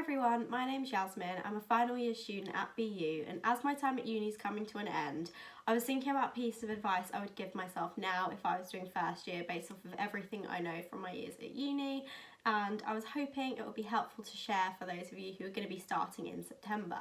everyone, my name's Yasmin. I'm a final year student at BU, and as my time at uni is coming to an end, I was thinking about a piece of advice I would give myself now if I was doing first year based off of everything I know from my years at uni, and I was hoping it would be helpful to share for those of you who are going to be starting in September.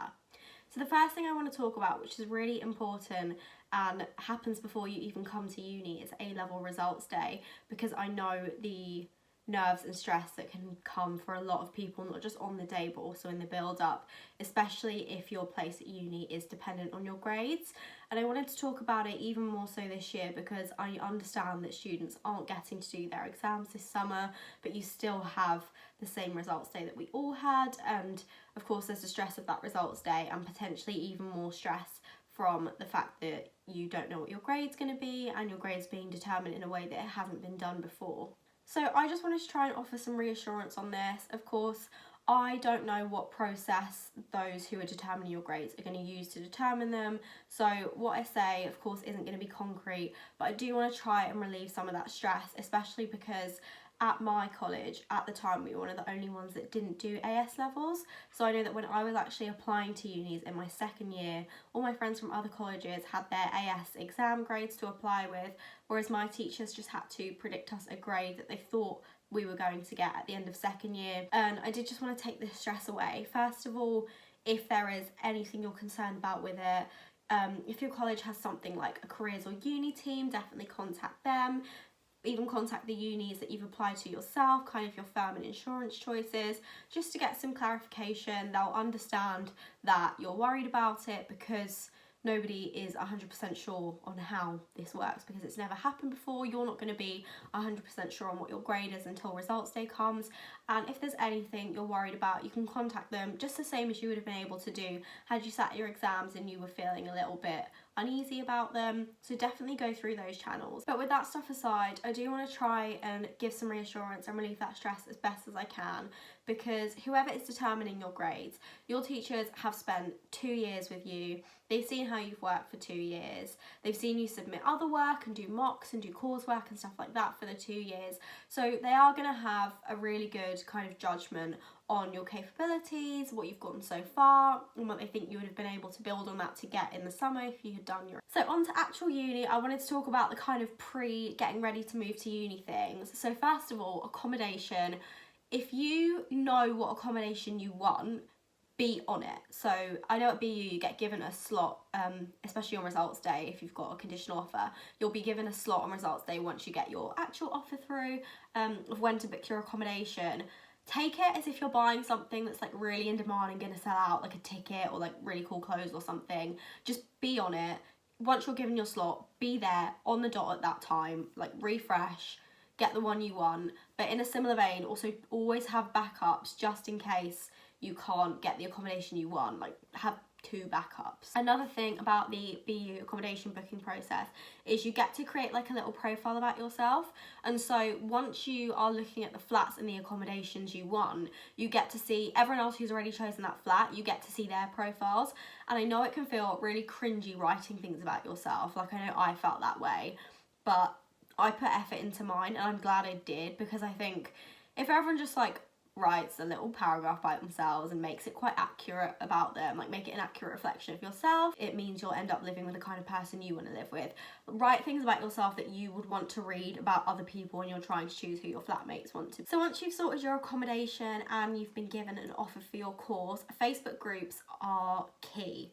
So the first thing I want to talk about, which is really important and happens before you even come to uni, is A-level results day, because I know the nerves and stress that can come for a lot of people, not just on the day but also in the build up, especially if your place at uni is dependent on your grades. And I wanted to talk about it even more so this year because I understand that students aren't getting to do their exams this summer, but you still have the same results day that we all had, and of course there's the stress of that results day and potentially even more stress from the fact that you don't know what your grade's going to be and your grade's being determined in a way that it hasn't been done before. So I just wanted to try and offer some reassurance on this. Of course, I don't know what process those who are determining your grades are going to use to determine them. So what I say, of course, isn't going to be concrete, but I do want to try and relieve some of that stress, especially because at my college, at the time, we were one of the only ones that didn't do AS levels. So I know that when I was actually applying to unis in my second year, all my friends from other colleges had their AS exam grades to apply with, whereas my teachers just had to predict us a grade that they thought we were going to get at the end of second year. And I did just want to take this stress away. First of all, if there is anything you're concerned about with it, if your college has something like a careers or uni team, definitely contact them. Even contact the unis that you've applied to yourself, kind of your firm and insurance choices, just to get some clarification. They'll understand that you're worried about it because nobody is 100% sure on how this works because it's never happened before. You're not going to be 100% sure on what your grade is until results day comes, and if there's anything you're worried about, you can contact them just the same as you would have been able to do had you sat your exams and you were feeling a little bit uneasy about them. So definitely go through those channels. But with that stuff aside, I do want to try and give some reassurance and relieve that stress as best as I can, because whoever is determining your grades, your teachers have spent 2 years with you. They've seen how you've worked for 2 years. They've seen you submit other work and do mocks and do coursework and stuff like that for the 2 years. So they are going to have a really good kind of judgment on your capabilities, what you've gotten so far, and what they think you would have been able to build on that to get in the summer if you had done your... So on to actual uni, I wanted to talk about the kind of getting ready to move to uni things. So first of all, accommodation. If you know what accommodation you want, be on it. So I know at BU you get given a slot, especially on results day if you've got a conditional offer. You'll be given a slot on results day once you get your actual offer through of when to book your accommodation. Take it as if you're buying something that's like really in demand and going to sell out, like a ticket or like really cool clothes or something. Just be on it. Once you're given your slot, be there on the dot at that time, like refresh, get the one you want. But in a similar vein, also always have backups just in case you can't get the accommodation you want. Like have 2 backups. Another thing about the BU accommodation booking process is you get to create like a little profile about yourself, and so once you are looking at the flats and the accommodations you want, you get to see everyone else who's already chosen that flat, you get to see their profiles. And I know it can feel really cringy writing things about yourself, like I know I felt that way, but I put effort into mine and I'm glad I did, because I think if everyone just like writes a little paragraph by themselves and makes it quite accurate about them, like make it an accurate reflection of yourself, it means you'll end up living with the kind of person you want to live with. Write things about yourself that you would want to read about other people when you're trying to choose who your flatmates want to be. So once you've sorted your accommodation and you've been given an offer for your course, Facebook groups are key.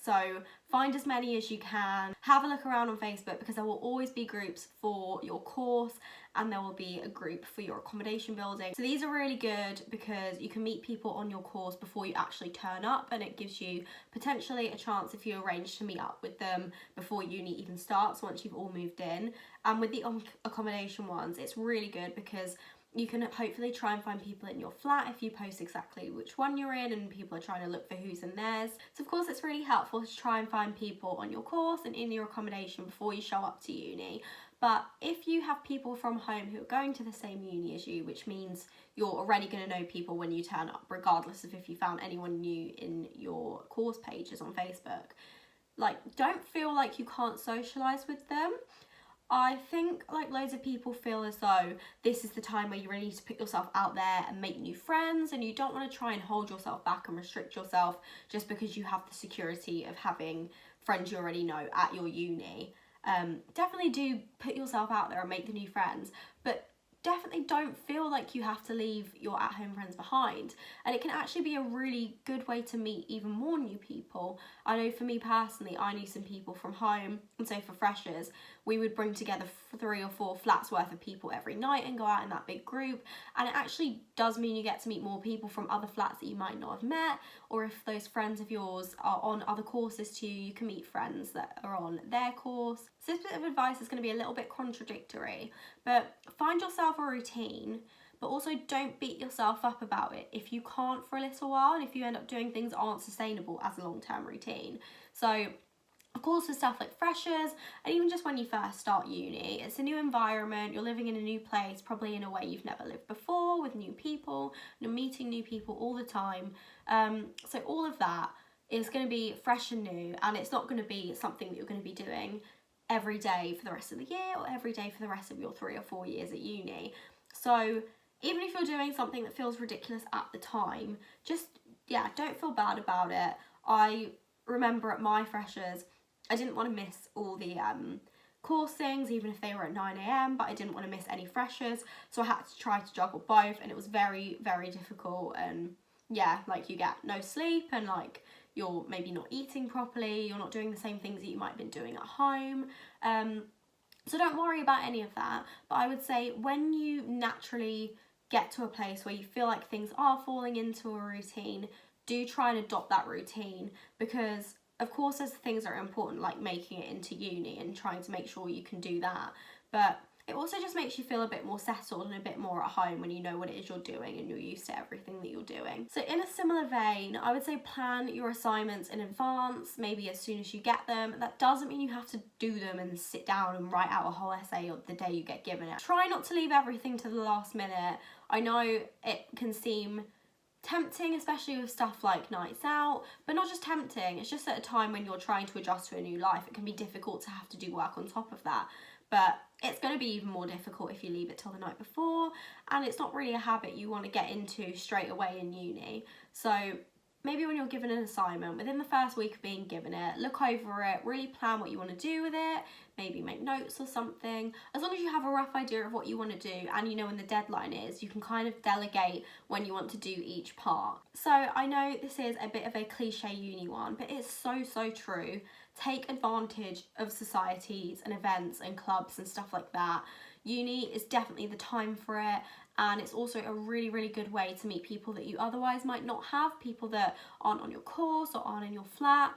So find as many as you can, have a look around on Facebook, because there will always be groups for your course and there will be a group for your accommodation building. So these are really good because you can meet people on your course before you actually turn up, and it gives you potentially a chance if you arrange to meet up with them before uni even starts, once you've all moved in. And with the accommodation ones, it's really good because you can hopefully try and find people in your flat if you post exactly which one you're in and people are trying to look for who's in theirs. So of course it's really helpful to try and find people on your course and in your accommodation before you show up to uni. But if you have people from home who are going to the same uni as you, which means you're already going to know people when you turn up, regardless of if you found anyone new in your course pages on Facebook, like don't feel like you can't socialise with them. I think like loads of people feel as though this is the time where you really need to put yourself out there and make new friends, and you don't want to try and hold yourself back and restrict yourself just because you have the security of having friends you already know at your uni. Definitely do put yourself out there and make the new friends, but definitely don't feel like you have to leave your at-home friends behind. And it can actually be a really good way to meet even more new people. I know for me personally, I knew some people from home, and so for freshers, we would bring together 3 or 4 flats worth of people every night and go out in that big group. And it actually does mean you get to meet more people from other flats that you might not have met, or if those friends of yours are on other courses too, you can meet friends that are on their course. So this bit of advice is going to be a little bit contradictory, but find yourself a routine, but also don't beat yourself up about it if you can't for a little while, and if you end up doing things that aren't sustainable as a long-term routine. So of course, with stuff like freshers, and even just when you first start uni, it's a new environment, you're living in a new place, probably in a way you've never lived before, with new people, you're meeting new people all the time. So all of that is going to be fresh and new, and it's not going to be something that you're going to be doing every day for the rest of the year, or every day for the rest of your 3 or 4 years at uni. So even if you're doing something that feels ridiculous at the time, just, yeah, don't feel bad about it. I remember at my freshers, I didn't want to miss all the coursings, even if they were at 9 a.m, but I didn't want to miss any freshers, so I had to try to juggle both, and it was very, very difficult. And yeah, like you get no sleep, and like you're maybe not eating properly, you're not doing the same things that you might have been doing at home. So don't worry about any of that, but I would say when you naturally get to a place where you feel like things are falling into a routine, do try and adopt that routine, because of course there's things that are important like making it into uni and trying to make sure you can do that, but it also just makes you feel a bit more settled and a bit more at home when you know what it is you're doing and you're used to everything that you're doing. So in a similar vein, I would say plan your assignments in advance, maybe as soon as you get them. That doesn't mean you have to do them and sit down and write out a whole essay on the day you get given it. Try not to leave everything to the last minute. I know it can seem tempting, especially with stuff like nights out, but not just tempting, it's just at a time when you're trying to adjust to a new life, it can be difficult to have to do work on top of that. But it's going to be even more difficult if you leave it till the night before, and it's not really a habit you want to get into straight away in uni. So maybe when you're given an assignment, within the first week of being given it, look over it, really plan what you want to do with it, maybe make notes or something. As long as you have a rough idea of what you want to do and you know when the deadline is, you can kind of delegate when you want to do each part. So I know this is a bit of a cliche uni one, but it's so, so true. Take advantage of societies and events and clubs and stuff like that. Uni is definitely the time for it, and it's also a really, really good way to meet people that you otherwise might not have, people that aren't on your course or aren't in your flat.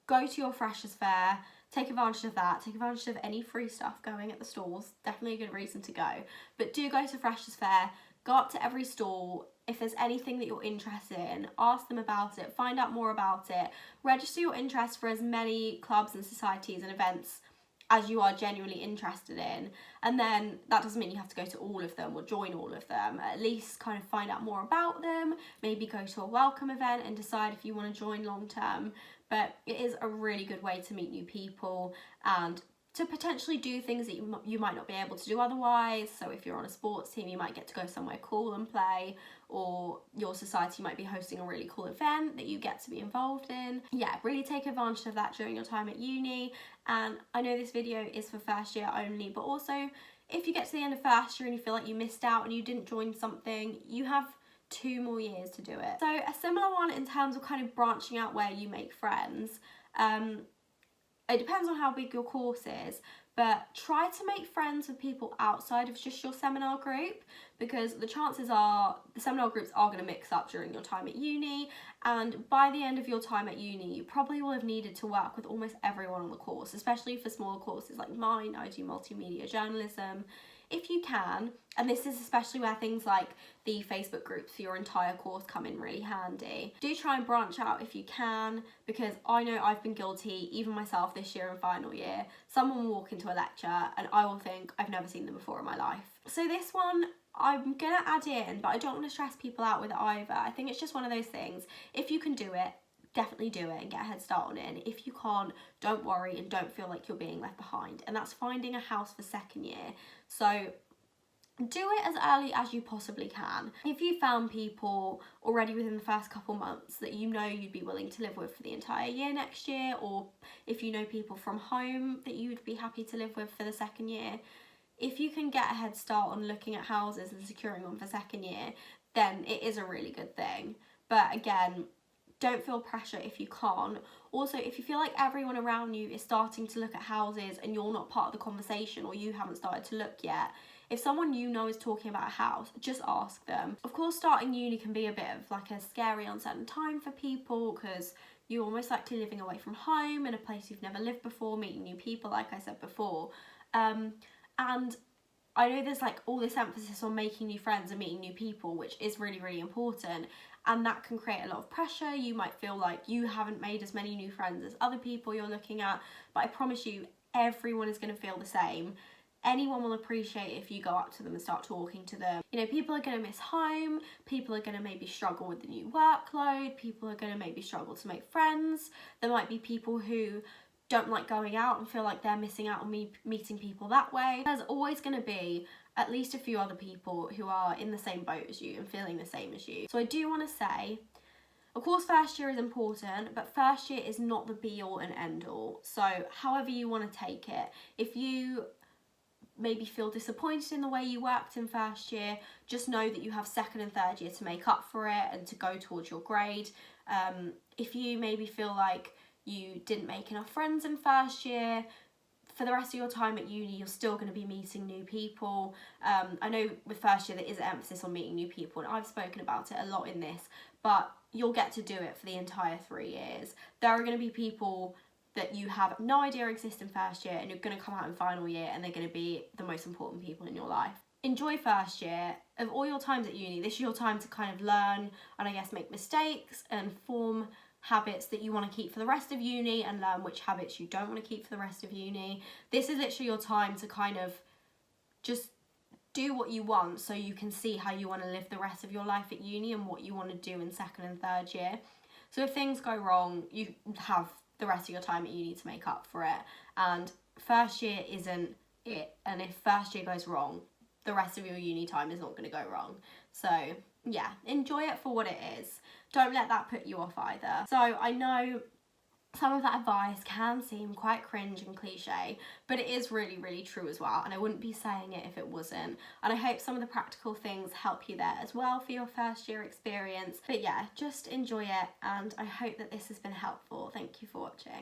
Go to your freshers fair, take advantage of that, take advantage of any free stuff going at the stalls, definitely a good reason to go. But do go to freshers fair, go up to every stall. If there's anything that you're interested in, ask them about it, find out more about it, register your interest for as many clubs and societies and events as you are genuinely interested in. And then that doesn't mean you have to go to all of them or join all of them. At least kind of find out more about them, maybe go to a welcome event and decide if you want to join long term. But it is a really good way to meet new people and to potentially do things that you might not be able to do otherwise. So if you're on a sports team, you might get to go somewhere cool and play, or your society might be hosting a really cool event that you get to be involved in. Yeah, really take advantage of that during your time at uni. And I know this video is for first year only, but also if you get to the end of first year and you feel like you missed out and you didn't join something, you have 2 more years to do it. So a similar one in terms of kind of branching out where you make friends. It depends on how big your course is, but try to make friends with people outside of just your seminar group, because the chances are the seminar groups are going to mix up during your time at uni, and by the end of your time at uni you probably will have needed to work with almost everyone on the course, especially for smaller courses like mine. I do multimedia journalism. If you can, and this is especially where things like the Facebook groups for your entire course come in really handy, do try and branch out if you can, because I know I've been guilty, even myself this year in final year. Someone will walk into a lecture and I will think I've never seen them before in my life. So this one I'm gonna add in, but I don't want to stress people out with it either. I think it's just one of those things. If you can do it, definitely do it and get a head start on it. And if you can't, don't worry and don't feel like you're being left behind. And that's finding a house for second year. So do it as early as you possibly can. If you found people already within the first couple months that you know you'd be willing to live with for the entire year next year, or if you know people from home that you'd be happy to live with for the second year, if you can get a head start on looking at houses and securing one for second year, then it is a really good thing. But again, don't feel pressure if you can't. Also, if you feel like everyone around you is starting to look at houses and you're not part of the conversation, or you haven't started to look yet, if someone you know is talking about a house, just ask them. Of course, starting uni can be a bit of like a scary, uncertain time for people, because you're most likely living away from home in a place you've never lived before, meeting new people, like I said before. And I know there's like all this emphasis on making new friends and meeting new people, which is really, really important. And that can create a lot of pressure. You might feel like you haven't made as many new friends as other people you're looking at. But I promise you, everyone is going to feel the same. Anyone will appreciate if you go up to them and start talking to them. You know, people are going to miss home. People are going to maybe struggle with the new workload. People are going to maybe struggle to make friends. There might be people who don't like going out and feel like they're missing out on meeting people that way. There's always going to be at least a few other people who are in the same boat as you and feeling the same as you. So I do want to say, of course, first year is important, but first year is not the be all and end all. So however you want to take it, if you maybe feel disappointed in the way you worked in first year, just know that you have second and third year to make up for it and to go towards your grade. If you maybe feel like you didn't make enough friends in first year, for the rest of your time at uni, you're still going to be meeting new people. I know with first year there is an emphasis on meeting new people, and I've spoken about it a lot in this, but you'll get to do it for the entire 3 years. There are going to be people that you have no idea exist in first year, and you're going to come out in final year and they're going to be the most important people in your life. Enjoy first year. Of all your times at uni, this is your time to kind of learn and I guess make mistakes and form habits that you want to keep for the rest of uni, and learn which habits you don't want to keep for the rest of uni. This is literally your time to kind of just do what you want, so you can see how you want to live the rest of your life at uni and what you want to do in second and third year. So if things go wrong, you have the rest of your time at uni to make up for it, and first year isn't it. And if first year goes wrong, the rest of your uni time is not going to go wrong. So yeah, enjoy it for what it is. Don't let that put you off either. So I know some of that advice can seem quite cringe and cliche, but it is really, really true as well, and I wouldn't be saying it if it wasn't. And I hope some of the practical things help you there as well for your first year experience. But yeah, just enjoy it, and I hope that this has been helpful. Thank you for watching.